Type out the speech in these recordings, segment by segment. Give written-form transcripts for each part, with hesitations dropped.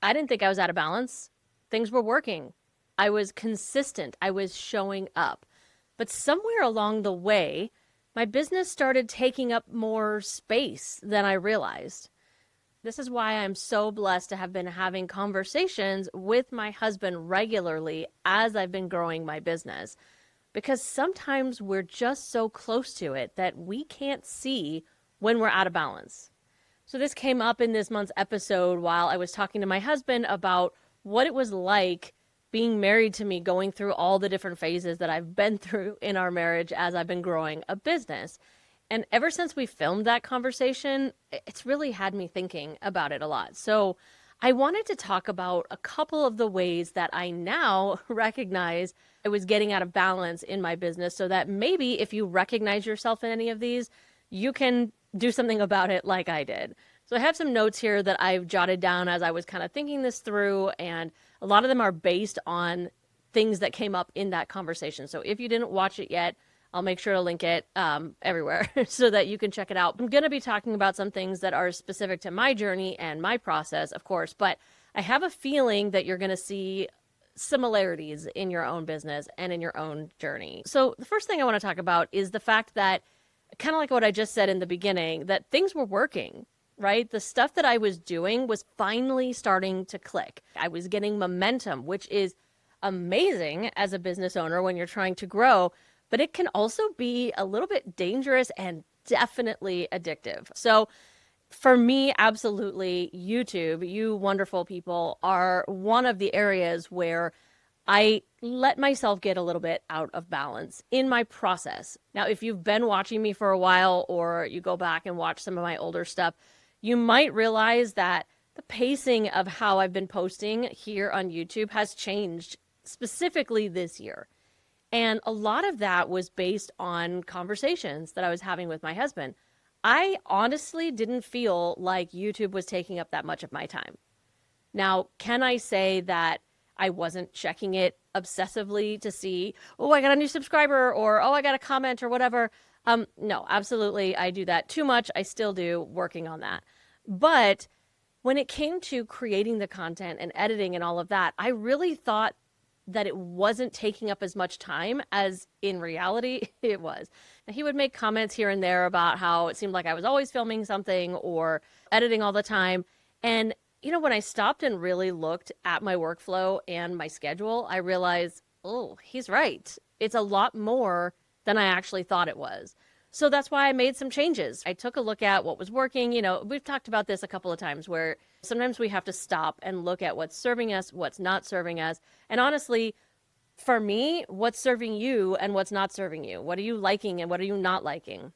I didn't think I was out of balance. Things were working. I was consistent. I was showing up. But somewhere along the way, my business started taking up more space than I realized. This is why I'm so blessed to have been having conversations with my husband regularly as I've been growing my business. Because sometimes we're just so close to it that we can't see when we're out of balance. So this came up in this month's episode while I was talking to my husband about what it was like being married to me, going through all the different phases that I've been through in our marriage as I've been growing a business. And ever since we filmed that conversation, it's really had me thinking about it a lot. So I wanted to talk about a couple of the ways that I now recognize I was getting out of balance in my business, so that maybe if you recognize yourself in any of these, you can do something about it like I did. So I have some notes here that I've jotted down as I was kind of thinking this through, and a lot of them are based on things that came up in that conversation. So if you didn't watch it yet, I'll make sure to link it everywhere so that you can check it out. I'm going to be talking about some things that are specific to my journey and my process, of course, but I have a feeling that you're going to see similarities in your own business and in your own journey. So the first thing I want to talk about is the fact that, kind of like what I just said in the beginning, that things were working, right? The stuff that I was doing was finally starting to click. I was getting momentum, which is amazing as a business owner when you're trying to grow, but it can also be a little bit dangerous and definitely addictive. So for me, absolutely, YouTube, you wonderful people, are one of the areas where I let myself get a little bit out of balance in my process. Now, if you've been watching me for a while or you go back and watch some of my older stuff, you might realize that the pacing of how I've been posting here on YouTube has changed specifically this year. And a lot of that was based on conversations that I was having with my husband. I honestly didn't feel like YouTube was taking up that much of my time. Now, can I say that I wasn't checking it obsessively to see, oh, I got a new subscriber, or oh, I got a comment or whatever? No, absolutely. I do that too much. I still do, working on that. But when it came to creating the content and editing and all of that, I really thought that it wasn't taking up as much time as in reality it was. And he would make comments here and there about how it seemed like I was always filming something or editing all the time. And, you know, when I stopped and really looked at my workflow and my schedule, I realized, oh, he's right. It's a lot more than I actually thought it was. So that's why I made some changes. I took a look at what was working. You know, we've talked about this a couple of times where sometimes we have to stop and look at what's serving us, what's not serving us. And honestly, for me, what's serving you and what's not serving you? What are you liking and what are you not liking?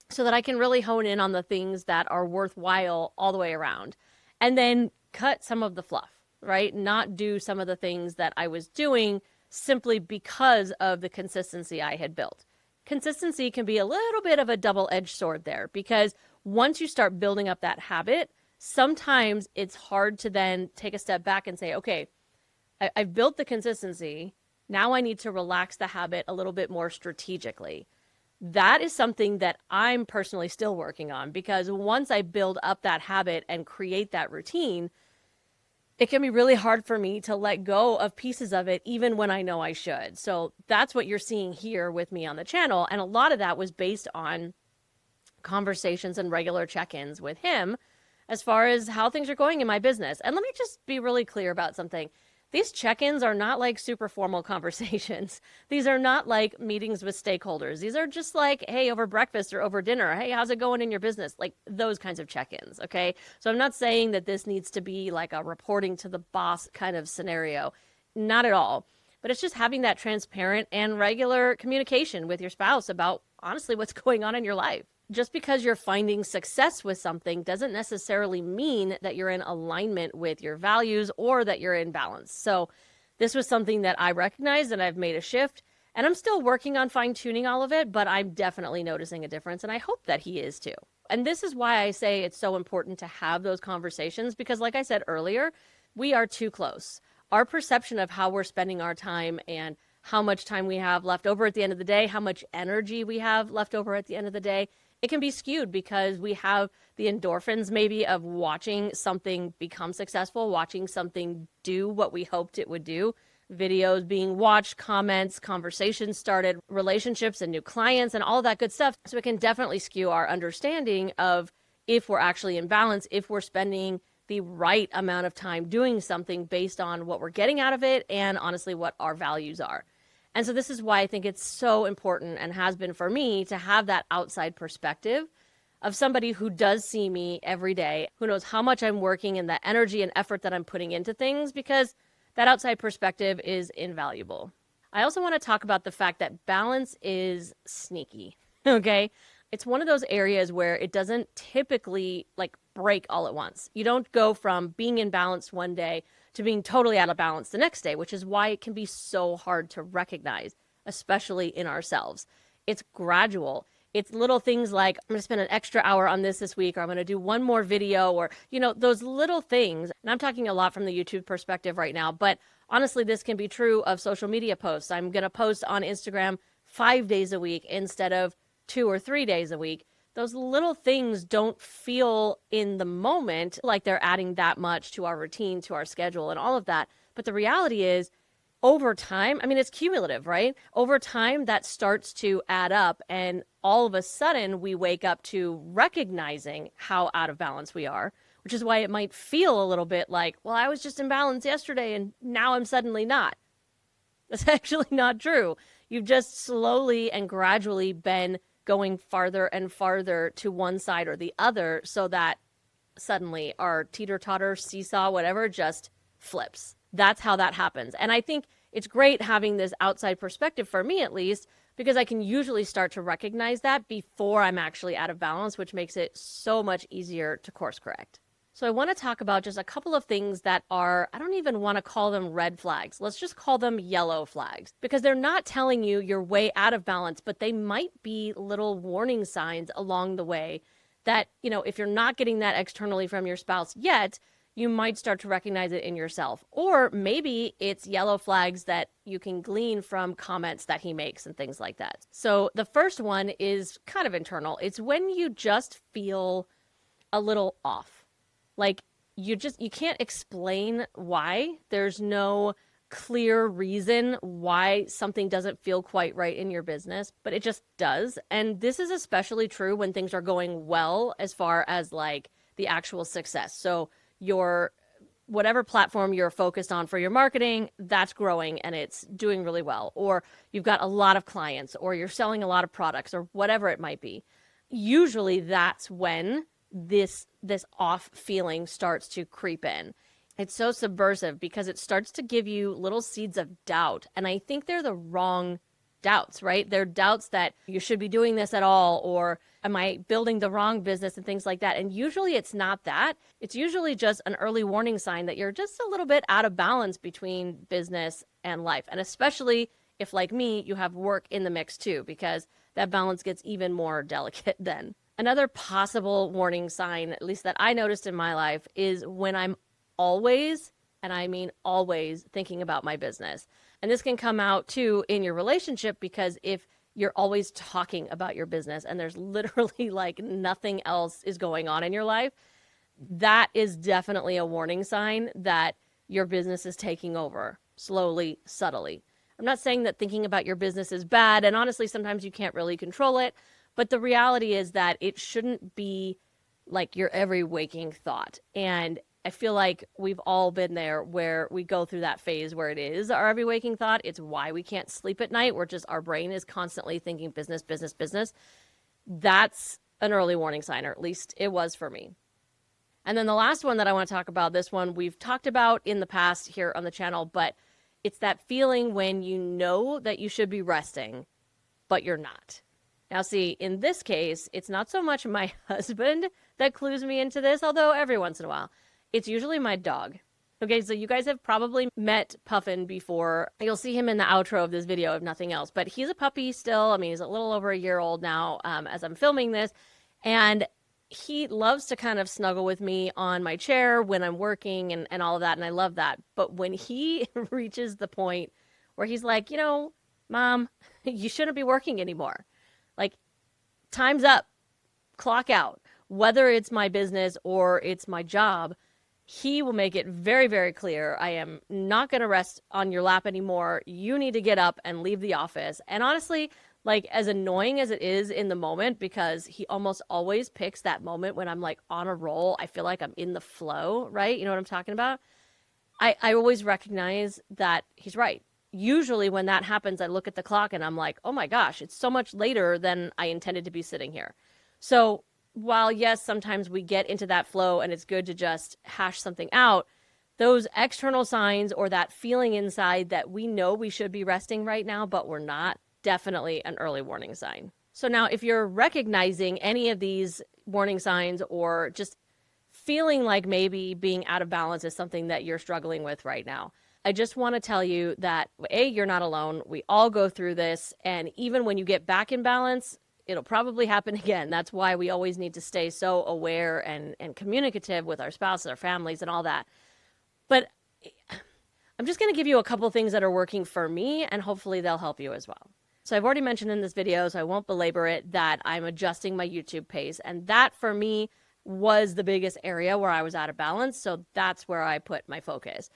So that I can really hone in on the things that are worthwhile all the way around. And then cut some of the fluff, right? Not do some of the things that I was doing simply because of the consistency I had built. Consistency can be a little bit of a double-edged sword there, because once you start building up that habit, sometimes it's hard to then take a step back and say, okay, I've built the consistency. Now I need to relax the habit a little bit more strategically. That is something that I'm personally still working on, because once I build up that habit and create that routine, it can be really hard for me to let go of pieces of it, even when I know I should. So that's what you're seeing here with me on the channel. And a lot of that was based on conversations and regular check-ins with him as far as how things are going in my business. And let me just be really clear about something. These check-ins are not like super formal conversations. These are not like meetings with stakeholders. These are just like, hey, over breakfast or over dinner, hey, how's it going in your business? Like those kinds of check-ins, okay? So I'm not saying that this needs to be like a reporting to the boss kind of scenario. Not at all. But it's just having that transparent and regular communication with your spouse about honestly what's going on in your life. Just because you're finding success with something doesn't necessarily mean that you're in alignment with your values or that you're in balance. So this was something that I recognized and I've made a shift, and I'm still working on fine-tuning all of it, but I'm definitely noticing a difference, and I hope that he is too. And this is why I say it's so important to have those conversations, because like I said earlier, we are too close. Our perception of how we're spending our time and how much time we have left over at the end of the day, how much energy we have left over at the end of the day, it can be skewed because we have the endorphins maybe of watching something become successful, watching something do what we hoped it would do. Videos being watched, comments, conversations started, relationships and new clients and all that good stuff. So it can definitely skew our understanding of if we're actually in balance, if we're spending the right amount of time doing something based on what we're getting out of it and honestly what our values are. And so this is why I think it's so important and has been for me to have that outside perspective of somebody who does see me every day, who knows how much I'm working and the energy and effort that I'm putting into things, because that outside perspective is invaluable. I also want to talk about the fact that balance is sneaky, okay? It's one of those areas where it doesn't typically like break all at once. You don't go from being in balance one day to being totally out of balance the next day, which is why it can be so hard to recognize, especially in ourselves. It's gradual. It's little things like, I'm going to spend an extra hour on this week, or I'm going to do one more video, or, those little things. And I'm talking a lot from the YouTube perspective right now, but honestly, this can be true of social media posts. I'm going to post on Instagram 5 days a week instead of 2 or 3 days a week. Those little things don't feel in the moment like they're adding that much to our routine, to our schedule, and all of that. But the reality is, over time, it's cumulative, right? Over time, that starts to add up. And all of a sudden, we wake up to recognizing how out of balance we are, which is why it might feel a little bit like, well, I was just in balance yesterday and now I'm suddenly not. That's actually not true. You've just slowly and gradually been going farther and farther to one side or the other so that suddenly our teeter-totter, seesaw, whatever, just flips. That's how that happens. And I think it's great having this outside perspective, for me at least, because I can usually start to recognize that before I'm actually out of balance, which makes it so much easier to course correct. So I want to talk about just a couple of things that are, I don't even want to call them red flags. Let's just call them yellow flags, because they're not telling you you're way out of balance, but they might be little warning signs along the way that, if you're not getting that externally from your spouse yet, you might start to recognize it in yourself. Or maybe it's yellow flags that you can glean from comments that he makes and things like that. So the first one is kind of internal. It's when you just feel a little off. Like you can't explain why. There's no clear reason why something doesn't feel quite right in your business, but it just does. And this is especially true when things are going well as far as like the actual success. So your whatever platform you're focused on for your marketing, that's growing and it's doing really well. Or you've got a lot of clients, or you're selling a lot of products, or whatever it might be. Usually that's when this off feeling starts to creep in. It's so subversive because it starts to give you little seeds of doubt. And I think they're the wrong doubts, right? They're doubts that you should be doing this at all, or am I building the wrong business and things like that. And usually it's not that. It's usually just an early warning sign that you're just a little bit out of balance between business and life. And especially if, like me, you have work in the mix too, because that balance gets even more delicate then. Another possible warning sign, at least that I noticed in my life, is when I'm always, and I mean always, thinking about my business. And this can come out too in your relationship, because if you're always talking about your business and there's literally like nothing else is going on in your life, that is definitely a warning sign that your business is taking over slowly, subtly. I'm not saying that thinking about your business is bad, and honestly, sometimes you can't really control it, but the reality is that it shouldn't be like your every waking thought. And I feel like we've all been there where we go through that phase where it is our every waking thought. It's why we can't sleep at night. Our brain is constantly thinking business, business, business. That's an early warning sign, or at least it was for me. And then the last one that I want to talk about, this one we've talked about in the past here on the channel, but it's that feeling when you know that you should be resting, but you're not. Now, see, in this case, it's not so much my husband that clues me into this, although every once in a while. It's usually my dog. Okay, so you guys have probably met Puffin before. You'll see him in the outro of this video, if nothing else. But he's a puppy still. He's a little over a year old now as I'm filming this. And he loves to kind of snuggle with me on my chair when I'm working and all of that. And I love that. But when he reaches the point where he's like, Mom, you shouldn't be working anymore. Like, time's up. clock out, whether it's my business or it's my job, he will make it very, very clear. I am not going to rest on your lap anymore. You need to get up and leave the office. And honestly, like as annoying as it is in the moment, because he almost always picks that moment when I'm like on a roll, I feel like I'm in the flow, right? You know what I'm talking about? I always recognize that he's right. Usually when that happens, I look at the clock and I'm like, oh my gosh, it's so much later than I intended to be sitting here. So while yes, sometimes we get into that flow and it's good to just hash something out, those external signs or that feeling inside that we know we should be resting right now, but we're not, definitely an early warning sign. So now if you're recognizing any of these warning signs or just feeling like maybe being out of balance is something that you're struggling with right now, I just want to tell you that A, you're not alone. We all go through this. And even when you get back in balance, it'll probably happen again. That's why we always need to stay so aware and communicative with our spouses, our families, and all that. But I'm just going to give you a couple things that are working for me, and hopefully they'll help you as well. So I've already mentioned in this video, so I won't belabor it, that I'm adjusting my YouTube pace. And that for me was the biggest area where I was out of balance. So that's where I put my focus.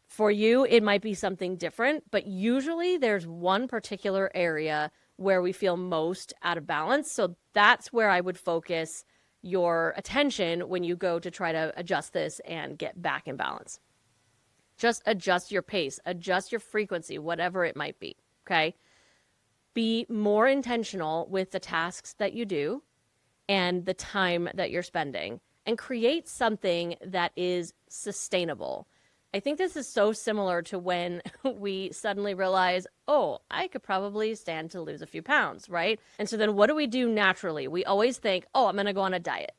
For you, it might be something different, but usually there's one particular area where we feel most out of balance. So that's where I would focus your attention when you go to try to adjust this and get back in balance. Just adjust your pace, adjust your frequency, whatever it might be, okay? Be more intentional with the tasks that you do and the time that you're spending, and create something that is sustainable. I think this is so similar to when we suddenly realize, oh, I could probably stand to lose a few pounds, right? And so then what do we do naturally? We always think, oh, I'm going to go on a diet.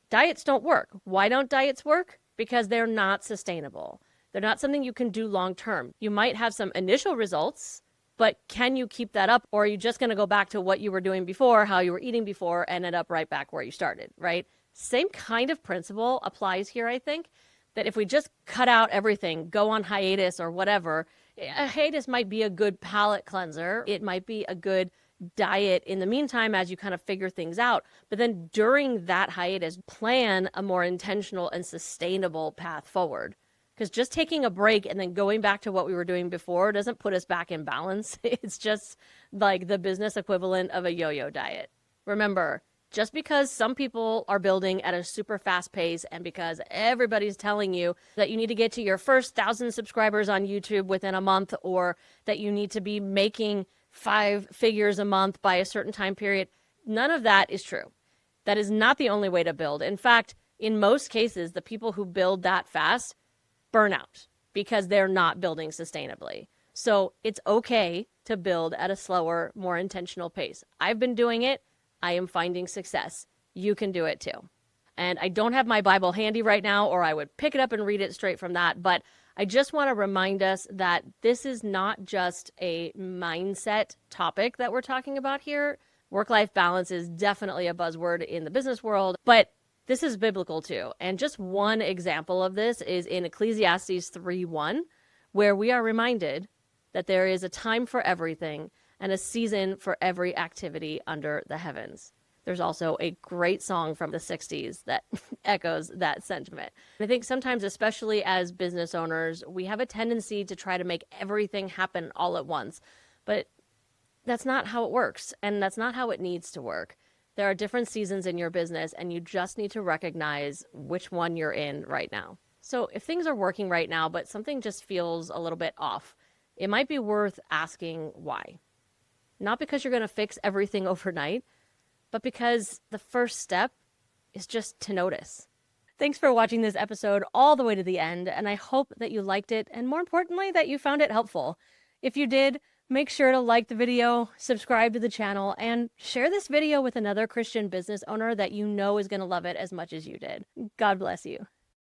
Diets don't work. Why don't diets work? Because they're not sustainable. They're not something you can do long term. You might have some initial results, but can you keep that up? Or are you just going to go back to what you were doing before, how you were eating before, and end up right back where you started, right? Same kind of principle applies here, I think, that if we just cut out everything, go on hiatus or whatever, a hiatus might be a good palate cleanser. It might be a good diet in the meantime as you kind of figure things out. But then during that hiatus, plan a more intentional and sustainable path forward. Because just taking a break and then going back to what we were doing before doesn't put us back in balance. It's just like the business equivalent of a yo-yo diet. Remember, just because some people are building at a super fast pace and because everybody's telling you that you need to get to your first 1,000 subscribers on YouTube within a month, or that you need to be making 5 figures a month by a certain time period, none of that is true. That is not the only way to build. In fact, in most cases, the people who build that fast burn out because they're not building sustainably. So it's okay to build at a slower, more intentional pace. I've been doing it. I am finding success. You can do it too. And I don't have my Bible handy right now, or I would pick it up and read it straight from that. But I just want to remind us that this is not just a mindset topic that we're talking about here. Work-life balance is definitely a buzzword in the business world, but this is biblical too. And just one example of this is in Ecclesiastes 3:1, where we are reminded that there is a time for everything and a season for every activity under the heavens. There's also a great song from the 60s that echoes that sentiment. I think sometimes, especially as business owners, we have a tendency to try to make everything happen all at once. But that's not how it works, and that's not how it needs to work. There are different seasons in your business, and you just need to recognize which one you're in right now. So if things are working right now, but something just feels a little bit off, it might be worth asking why. Not because you're going to fix everything overnight, but because the first step is just to notice. Thanks for watching this episode all the way to the end, and I hope that you liked it, and more importantly, that you found it helpful. If you did, make sure to like the video, subscribe to the channel, and share this video with another Christian business owner that you know is going to love it as much as you did. God bless you.